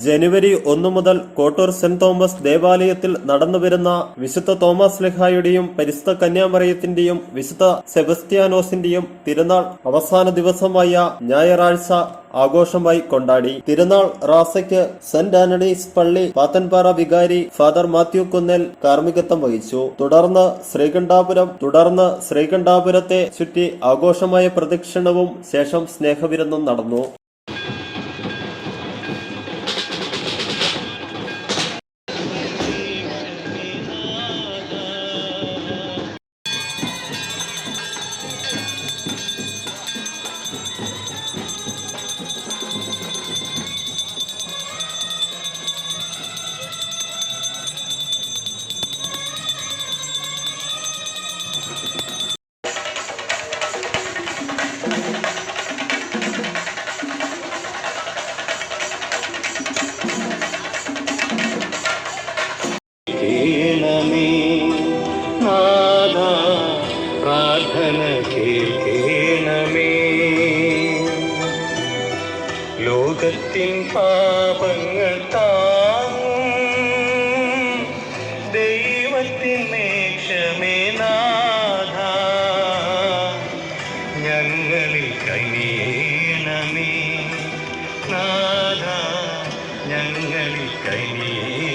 ജനുവരി 1 മുതൽ Kottoor saint Thomas ദേവാലയത്തിൽ നടന്നുവരുന്ന വിശുദ്ധ തോമസ് ശ്ലീഹായുടെയും പരിശുദ്ധ കന്യാമറിയത്തിന്റെയും വിശുദ്ധ സെബസ്ത്യാനോസിന്റെയും തിരുനാൾ അവസാന ദിവസമായ ഞായറാഴ്ച ആഘോഷമായി കൊണ്ടാടി. തിരുനാൾ റാസയ്ക്ക് സെന്റ് ആന്റണീസ് പള്ളി പാത്തൻപാറ വികാരി ഫാദർ മാത്യു കുന്നേൽ കാർമ്മികത്വം വഹിച്ചു. തുടർന്ന് ശ്രീകണ്ഠാപുരത്തെ ചുറ്റി ആഘോഷമായ പ്രദക്ഷിണവും ശേഷം സ്നേഹവിരുന്നും നടന്നു. പ്രാർത്ഥന കേൾക്കണമേ. ലോകത്തിൻ പാപങ്ങൾ താങ്ങും ദൈവത്തിൻ മേക്ഷമേ നാഥ, ഞങ്ങളിൽ കനിയണമേ നാഥ, ഞങ്ങളിൽ കനിയണമേ.